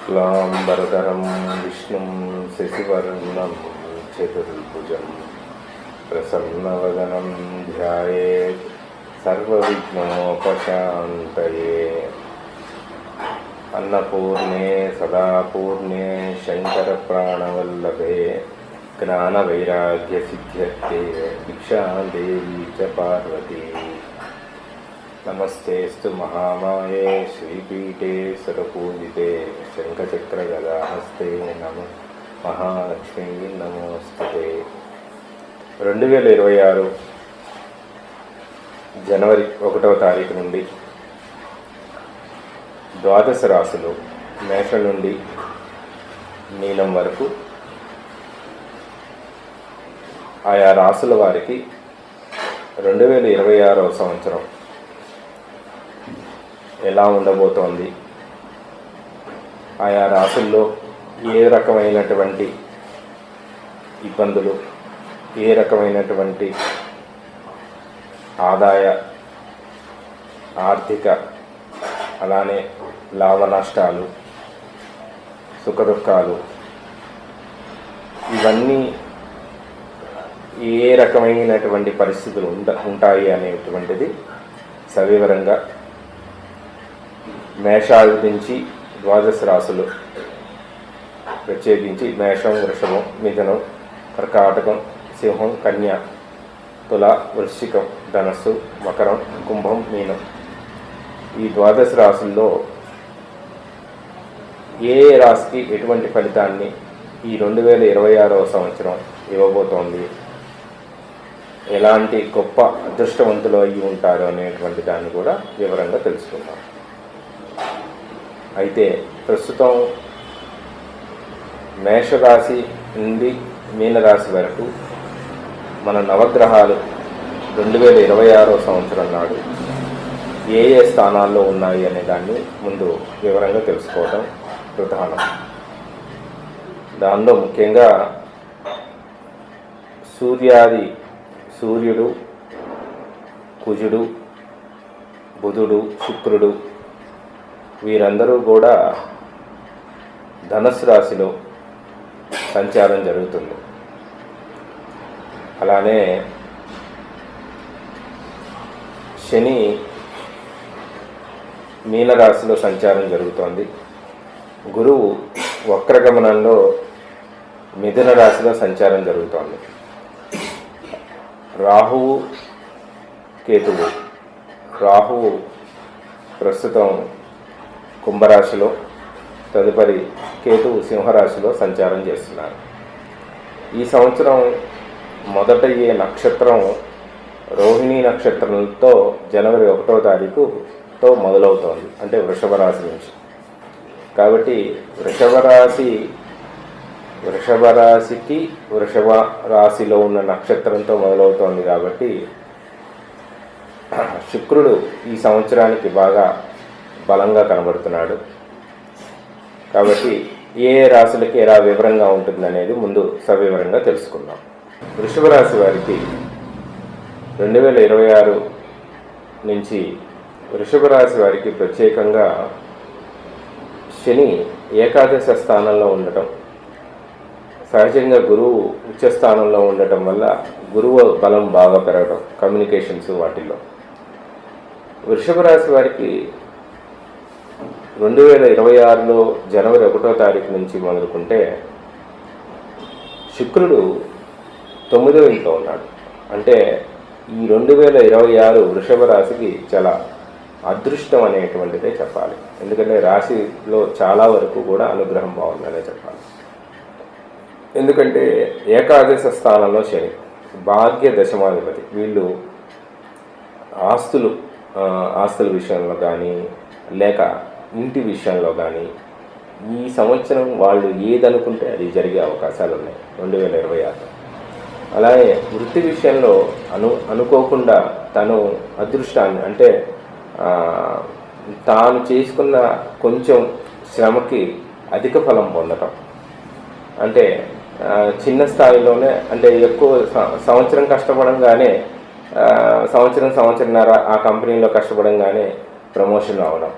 शुक्लांबरधरं विष्णुं शशिवर्णं चतुर्भुजं प्रसन्नवदनं ध्यायेत् सर्वविघ्नोपशान्तये। अन्नपूर्णे सदापूर्णे शङ्करप्राणवल्लभे ज्ञानवैराग्यसिद्ध्यर्थे भिक्षां देवी च पार्वती। नमस्तेस्तु महामाये श्रीपीठे सुरपूजिते शङ्खचक्रगदाहस्ते नमः महालक्ष्मी नमोस्तुते। 2026 జనవరి 1వ తారీఖు నుండి ద్వాదశ రాశులు మేషం నుండి మీనం వరకు ఆయా రాశుల వారికి 2026వ సంవత్సరం ఎలా ఉండబోతోంది, ఆయా రాశుల్లో ఏ రకమైనటువంటి ఇబ్బందులు, ఏ రకమైనటువంటి ఆదాయ ఆర్థిక అలానే లాభ నష్టాలు సుఖదుఖాలు ఇవన్నీ ఏ రకమైనటువంటి పరిస్థితులు ఉంటాయి అనేటువంటిది సవివరంగా మేషాది నుంచి ద్వాదశ రాశులు ప్రత్యేకించి మేషం, వృషభం, మిథునం, కర్కాటకం, సింహం, కన్య, తుల, వృశ్చికం, ధనస్సు, మకరం, కుంభం, మీనం ఈ ద్వాదశ రాశుల్లో ఏ రాశికి ఎటువంటి ఫలితాన్ని ఈ 2026వ సంవత్సరం ఇవ్వబోతోంది, ఎలాంటి గొప్ప అదృష్టవంతులు అయ్యి ఉంటారు అనేటువంటి దాన్ని కూడా వివరంగా తెలుసుకుందాం. అయితే ప్రస్తుతం మేషరాశి నుండి మీనరాశి వరకు మన నవగ్రహాలు 2026వ సంవత్సరం నాడు ఏ ఏ స్థానాల్లో ఉన్నాయి అనే దాన్ని ముందు వివరంగా తెలుసుకోవడం ప్రధానం. దానిలో ముఖ్యంగా సూర్యుడు, కుజుడు, బుధుడు, శుక్రుడు వీరందరూ కూడా ధనుస్సు రాశిలో సంచారం జరుగుతుంది. అలానే శని మీనరాశిలో సంచారం జరుగుతోంది. గురువు వక్రగమనంలో మిథున రాశిలో సంచారం జరుగుతోంది. రాహువు, కేతువు. రాహువు ప్రస్తుతం కుంభరాశిలో, తదుపరి కేతువు సింహరాశిలో సంచారం చేస్తున్నారు. ఈ సంవత్సరం మొదట ఏ నక్షత్రం రోహిణీ నక్షత్రంతో జనవరి 1వ తారీఖుతో మొదలవుతోంది, అంటే వృషభ రాశి నుంచి. కాబట్టి వృషభ రాశికి వృషభ రాశిలో ఉన్న నక్షత్రంతో మొదలవుతోంది. కాబట్టి శుక్రుడు ఈ సంవత్సరానికి బాగా బలంగా కనబడుతున్నాడు. కాబట్టి ఏ రాశులకి ఎలా వివరంగా ఉంటుందనేది ముందు సవివరంగా తెలుసుకుందాం. వృషభ రాశి వారికి 2026 నుంచి వృషభ రాశి వారికి ప్రత్యేకంగా శని ఏకాదశ స్థానంలో ఉండటం, సహజంగా గురువు ఉచ్చస్థానంలో ఉండటం వల్ల గురువు బలం బాగా పెరగడం, కమ్యూనికేషన్స్ వాటిల్లో వృషభ రాశి వారికి 2026లో జనవరి 1వ తారీఖు నుంచి మొదలుకుంటే శుక్రుడు 9వ ఇంట్లో ఉన్నాడు. అంటే ఈ 2026 వృషభ రాశికి చాలా అదృష్టం అనేటువంటిదే చెప్పాలి. ఎందుకంటే రాశిలో చాలా వరకు కూడా అనుగ్రహం బాగుందనే చెప్పాలి. ఎందుకంటే ఏకాదశ స్థానంలో శని, భాగ్య దశమాధిపతి. వీళ్ళు ఆస్తుల విషయంలో కానీ లేక ఇంటి విషయంలో కానీ ఈ సంవత్సరం వాళ్ళు ఏదనుకుంటే అది జరిగే అవకాశాలు ఉన్నాయి 2026. అలాగే వృత్తి విషయంలో అనుకోకుండా తను అదృష్టాన్ని, అంటే తాను చేసుకున్న కొంచెం శ్రమకి అధిక ఫలం పొందటం, అంటే చిన్న స్థాయిలోనే, అంటే ఎక్కువ సంవత్సరం కష్టపడంగానే సంవత్సరంన్నర ఆ కంపెనీలో కష్టపడంగానే ప్రమోషన్ రావడం,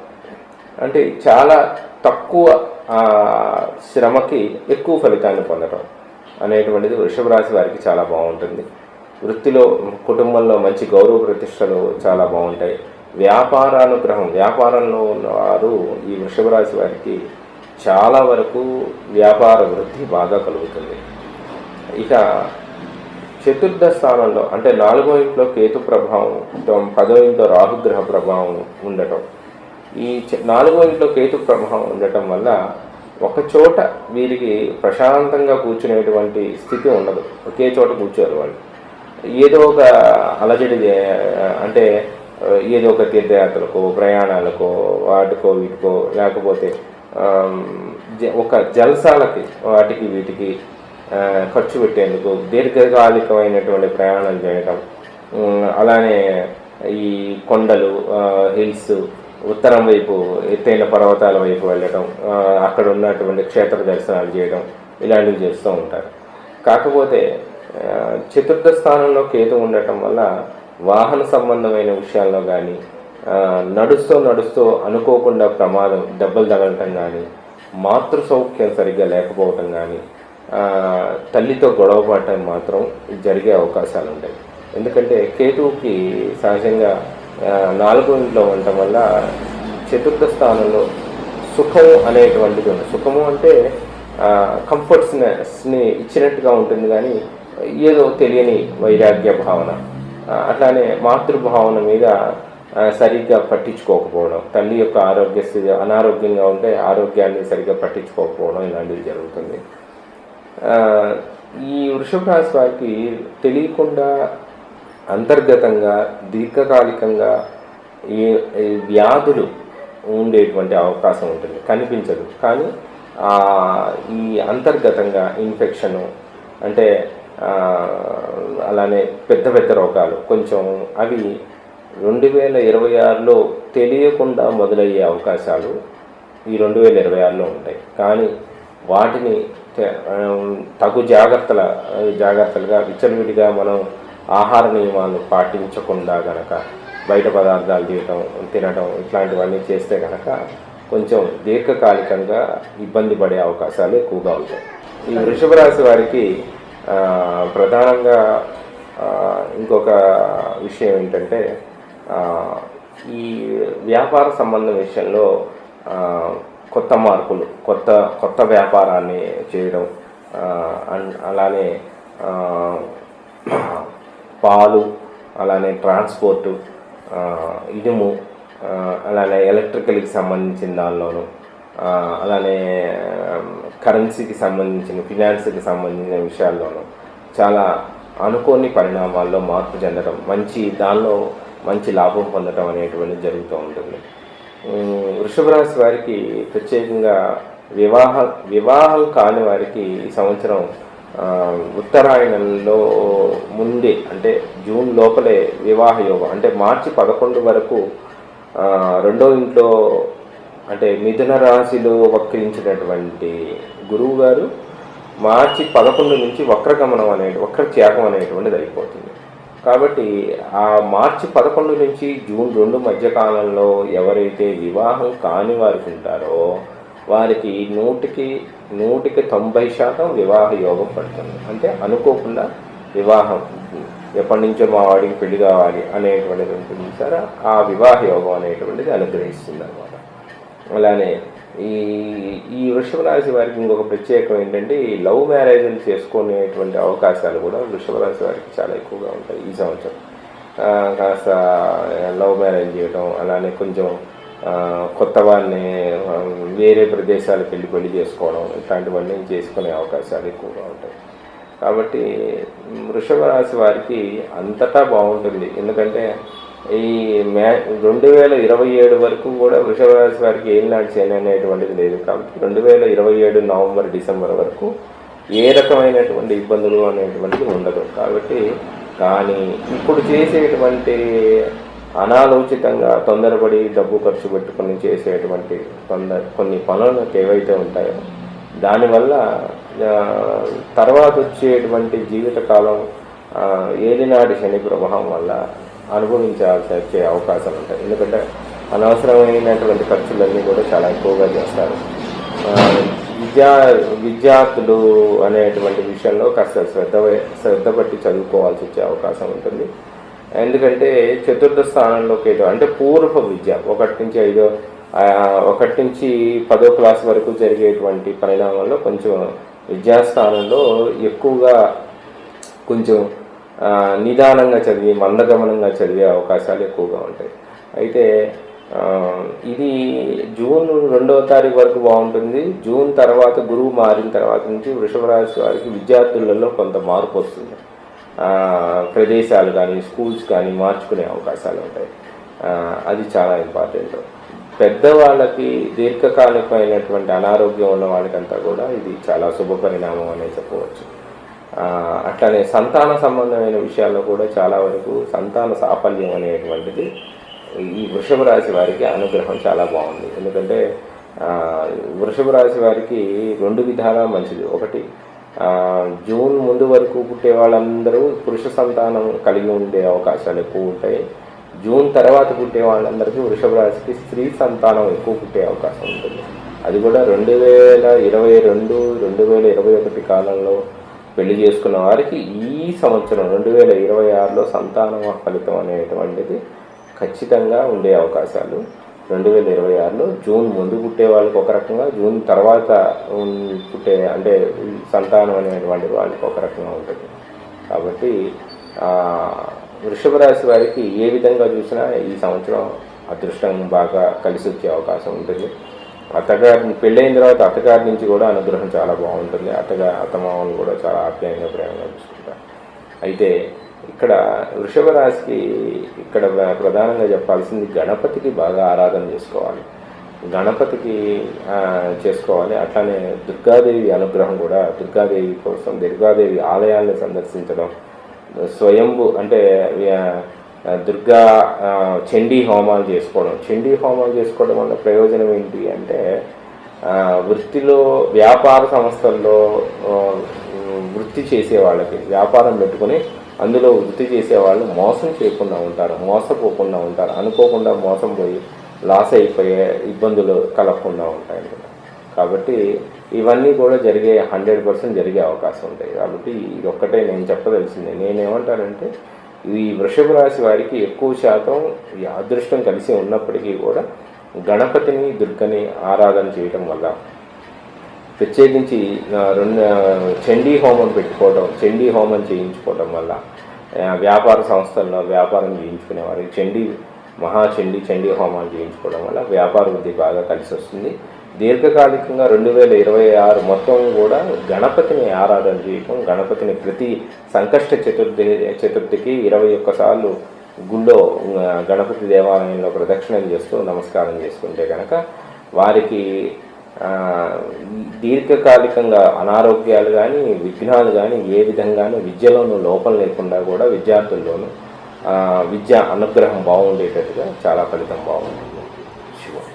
అంటే చాలా తక్కువ ఆ శ్రమకి ఎక్కువ ఫలితాన్ని పొందడం అనేటువంటిది వృషభ రాశి వారికి చాలా బాగుంటుంది. వృత్తిలో, కుటుంబంలో మంచి గౌరవ ప్రతిష్టలు చాలా బాగుంటాయి. వ్యాపారానుగ్రహం, వ్యాపారంలో ఉన్నవారు ఈ వృషభ రాశి వారికి చాలా వరకు వ్యాపార వృద్ధి బాగా కలుగుతుంది. ఇక చతుర్థ స్థానంలో అంటే 4వ ఇంట్లో కేతు ప్రభావం, 10వ ఇంట్లో రాహుగ్రహ ప్రభావం ఉండటం. ఈ 4వ ఇంట్లో కేతు ప్రభావం ఉండటం వల్ల ఒక చోట వీరికి ప్రశాంతంగా కూర్చునేటువంటి స్థితి ఉండదు. ఒకే చోట కూర్చోరు వాళ్ళు. ఏదో ఒక అలజడి, అంటే ఏదో ఒక తీర్థయాత్రలకో, ప్రయాణాలకో, వాటికో వీటికో, లేకపోతే ఒక జల్సాలకి, వాటికి వీటికి ఖర్చు పెట్టేందుకు దీర్ఘకాలికమైనటువంటి ప్రయాణాలు చేయటం, అలానే ఈ కొండలు, హిల్స్, ఉత్తరం వైపు ఎత్తైన పర్వతాల వైపు వెళ్ళటం, అక్కడ ఉన్నటువంటి క్షేత్ర దర్శనాలు చేయడం, ఇలాంటివి చేస్తూ ఉంటారు. కాకపోతే చతుర్థ స్థానంలో కేతు ఉండటం వల్ల వాహన సంబంధమైన విషయాల్లో కానీ, నడుస్తూ అనుకోకుండా ప్రమాదం, దెబ్బలు తగలటం కానీ, మాతృ సౌఖ్యం సరిగ్గా లేకపోవటం కానీ, తల్లితో గొడవ పడటం మాత్రం జరిగే అవకాశాలు ఉంటాయి. ఎందుకంటే కేతువుకి సహజంగా 4వ ఇంట్లో ఉండటం వల్ల చతుర్థ స్థానంలో సుఖము అనేటువంటిది ఉంది. సుఖము అంటే కంఫర్ట్స్ని ఇచ్చినట్టుగా ఉంటుంది, కానీ ఏదో తెలియని వైరాగ్య భావన, అట్లానే మాతృభావన మీద సరిగ్గా పట్టించుకోకపోవడం, తల్లి యొక్క ఆరోగ్య స్థితి అనారోగ్యంగా ఉంటే ఆరోగ్యాన్ని సరిగ్గా పట్టించుకోకపోవడం, ఇలాంటివి జరుగుతుంది. ఈ వృషభ రాశి వారికి తెలియకుండా అంతర్గతంగా దీర్ఘకాలికంగా ఈ వ్యాధులు ఉండేటువంటి అవకాశం ఉంటుంది. కనిపించదు, కానీ ఈ అంతర్గతంగా ఇన్ఫెక్షను, అంటే అలానే పెద్ద రోగాలు కొంచెం అవి 2026లో తెలియకుండా మొదలయ్యే అవకాశాలు ఈ 2026లో ఉంటాయి. కానీ వాటిని తగు జాగ్రత్తలుగా విచ్చలవిడిగా మనం ఆహార నియమాలు పాటించకుండా గనక బయట పదార్థాలు తినడం ఇట్లాంటివన్నీ చేస్తే కనుక కొంచెం దీర్ఘకాలికంగా ఇబ్బంది పడే అవకాశాలు ఎక్కువగా ఉంటాయి. ఈ వృషభ రాశి వారికి ప్రధానంగా ఇంకొక విషయం ఏంటంటే, ఈ వ్యాపార సంబంధం విషయంలో కొత్త మార్పులు, కొత్త వ్యాపారాన్ని చేయడం, అలానే పాలు, అలానే ట్రాన్స్పోర్టు, ఇనుము, అలానే ఎలక్ట్రికల్కి సంబంధించిన దానిలోను, అలానే కరెన్సీకి సంబంధించిన, ఫినాన్స్కి సంబంధించిన విషయాల్లోనూ చాలా అనుకోని పరిణామాల్లో మార్పు చెందడం, దానిలో మంచి లాభం పొందడం అనేటువంటిది జరుగుతూ ఉంటుంది. వృషభ రాశి వారికి ప్రత్యేకంగా వివాహం కాని వారికి ఈ సంవత్సరం ఉత్తరాయణంలో ముందే, అంటే జూన్ లోపలే వివాహ యోగం, అంటే మార్చి 11 వరకు 2వ ఇంట్లో, అంటే మిథున రాశిలో వక్రించినటువంటి గురువు గారు మార్చి 11 నుంచి వక్రత్యాగం అనేటువంటిది అయిపోతుంది. కాబట్టి ఆ మార్చి 11 నుంచి జూన్ 2 మధ్యకాలంలో ఎవరైతే వివాహం కాని వారికి ఉంటారో వారికి 100కి 90% వివాహ యోగం పడుతుంది. అంటే అనుకోకుండా వివాహం, ఎప్పటి నుంచో మా వాడికి పెళ్లి కావాలి అనేటువంటిది ఉంటుంది సార్, ఆ వివాహ యోగం అనేటువంటిది అనుగ్రహిస్తుంది అన్నమాట. అలానే ఈ వృషభ రాశి వారికి ఇంకొక ప్రత్యేకం ఏంటంటే, ఈ లవ్ మ్యారేజ్లు చేసుకునేటువంటి అవకాశాలు కూడా వృషభ రాశి వారికి చాలా ఎక్కువగా ఉంటాయి ఈ సంవత్సరం. కాస్త లవ్ మ్యారేజ్ చేయడం, అలానే కొంచెం కొత్త వాళ్ళని వేరే ప్రదేశాలకు వెళ్ళి పెళ్లి చేసుకోవడం, ఇట్లాంటివన్నీ చేసుకునే అవకాశాలు ఎక్కువగా ఉంటాయి. కాబట్టి వృషభ రాశి వారికి అంతటా బాగుంటుంది. ఎందుకంటే ఈ 2027 వరకు కూడా వృషభ రాశి వారికి ఏం నడిచేది అనేటువంటిది లేదు. కాబట్టి 2027 నవంబర్ డిసెంబర్ వరకు ఏ రకమైనటువంటి ఇబ్బందులు అనేటువంటిది ఉండదు. కాబట్టి కానీ ఇప్పుడు చేసేటువంటి అనాలోచితంగా తొందరపడి డబ్బు ఖర్చు పెట్టుకొని చేసేటువంటి కొన్ని పనులు ఏవైతే ఉంటాయో దానివల్ల తర్వాత వచ్చేటువంటి జీవితకాలం ఏలినాటి శని ప్రభావం వల్ల అనుభవించాల్సి వచ్చే అవకాశాలు ఉంటాయి. ఎందుకంటే అనవసరమైనటువంటి ఖర్చులన్నీ కూడా చాలా ఎక్కువగా చేస్తారు. ఆ, విద్యార్థులు అనేటువంటి విషయంలో కాస్త శ్రద్ధ పట్టి చదువుకోవాల్సి వచ్చే అవకాశం ఉంటుంది. ఎందుకంటే చతుర్థ స్థానంలోకి అంటే పూర్వ విద్య 1 నుంచి 10వ క్లాస్ వరకు జరిగేటువంటి పరిణామంలో కొంచెం విద్యాస్థానంలో ఎక్కువగా కొంచెం నిదానంగా చదివి మందగమనంగా చదివే అవకాశాలు ఎక్కువగా ఉంటాయి. అయితే ఇది జూన్ 2వ తారీఖు వరకు బాగుంటుంది. జూన్ తర్వాత గురువు మారిన తర్వాత నుంచి వృషభ రాశి వారికి విద్యార్థులలో కొంత మార్పు వస్తుంది. ప్రదేశాలు కానీ స్కూల్స్ కానీ మార్చుకునే అవకాశాలు ఉంటాయి. అది చాలా ఇంపార్టెంట్. పెద్దవాళ్ళకి దీర్ఘకాలికమైనటువంటి అనారోగ్యం ఉన్న వాళ్ళకంతా కూడా ఇది చాలా శుభ పరిణామం అనే చెప్పవచ్చు. అట్లానే సంతాన సంబంధమైన విషయాల్లో కూడా చాలా వరకు సంతాన సాఫల్యం అనేటువంటిది ఈ వృషభ రాశి వారికి అనుగ్రహం చాలా బాగుంది. ఎందుకంటే వృషభ రాశి వారికి 2 విధాలా మంచిది. ఒకటి, జూన్ ముందు వరకు పుట్టే వాళ్ళందరూ పురుష సంతానం కలిగి ఉండే అవకాశాలు ఎక్కువ ఉంటాయి. జూన్ తర్వాత పుట్టే వాళ్ళందరికీ వృషభ రాశికి స్త్రీ సంతానం ఎక్కువ పుట్టే అవకాశం ఉంటుంది. అది కూడా 2022, 2021 కాలంలో పెళ్లి చేసుకున్న వారికి ఈ సంవత్సరం 2026లో సంతాన ఫలితం అనేటువంటిది ఖచ్చితంగా ఉండే అవకాశాలు 2026లో జూన్ ముందు పుట్టే వాళ్ళకి ఒక రకంగా, జూన్ తర్వాత పుట్టే అంటే సంతానం అనేటువంటి వాళ్ళకి ఒక రకంగా ఉంటుంది. కాబట్టి వృషభ రాశి వారికి ఏ విధంగా చూసినా ఈ సంవత్సరం అదృష్టం బాగా కలిసి వచ్చే అవకాశం ఉంటుంది. అత్తగారిని పెళ్ళైన తర్వాత అత్తగారి నుంచి కూడా అనుగ్రహం చాలా బాగుంటుంది. అత్తమామలు కూడా చాలా ఆప్యాయంగా ప్రేమగా చూసుకుంటారు. అయితే ఇక్కడ వృషభ రాశికి ఇక్కడ ప్రధానంగా చెప్పాల్సింది గణపతికి బాగా ఆరాధన చేసుకోవాలి. గణపతికి చేసుకోవాలి. అట్లానే దుర్గాదేవి అనుగ్రహం కూడా, దుర్గాదేవి కోసం దుర్గాదేవి ఆలయాలను సందర్శించడం, స్వయంభు అంటే దుర్గా చండీ హోమాలు చేసుకోవడం. చండీ హోమాలు చేసుకోవడం వల్ల ప్రయోజనం ఏంటి అంటే వృత్తిలో వ్యాపార సంస్థల్లో వృత్తి చేసే వాళ్ళకి, వ్యాపారం పెట్టుకొని అందులో వృత్తి చేసేవాళ్ళు మోసం చేయకుండా ఉంటారు, మోసపోకుండా ఉంటారు. అనుకోకుండా మోసం పోయి లాస్ అయిపోయే ఇబ్బందులు కలగకుండా ఉంటాయి అన్నమాట. కాబట్టి ఇవన్నీ కూడా 100% జరిగే అవకాశం ఉంటాయి. కాబట్టి ఇది ఒక్కటే నేను చెప్పదలిసింది. నేనేమంటానంటే ఈ వృషభ రాశి వారికి ఎక్కువ శాతం ఈ అదృష్టం కలిసి ఉన్నప్పటికీ కూడా గణపతిని దుర్గని ఆరాధన చేయడం వల్ల, ప్రత్యేకించి చండీ హోమం పెట్టుకోవడం, చండీ హోమం చేయించుకోవడం వల్ల వ్యాపార సంస్థల్లో వ్యాపారం చేయించుకునే వారికి చండీ హోమాలు చేయించుకోవడం వల్ల వ్యాపార వృద్ధి బాగా కలిసి వస్తుంది. దీర్ఘకాలికంగా 2026 మొత్తం కూడా గణపతిని ఆరాధన చేయటం, గణపతిని ప్రతి సంకష్ట చతుర్థికి 21 సార్లు గుళ్ళో గణపతి దేవాలయంలో ప్రదక్షిణలు చేస్తూ నమస్కారం చేసుకుంటే కనుక వారికి దీర్ఘకాలికంగా అనారోగ్యాలు కానీ విఘ్నాలు కానీ ఏ విధంగానూ విద్యలోనూ లోపం లేకుండా కూడా విద్యార్థుల్లోనూ విద్య అనుగ్రహం బాగుండేటట్టుగా చాలా ఫలితం బాగుంటుంది. శుభం.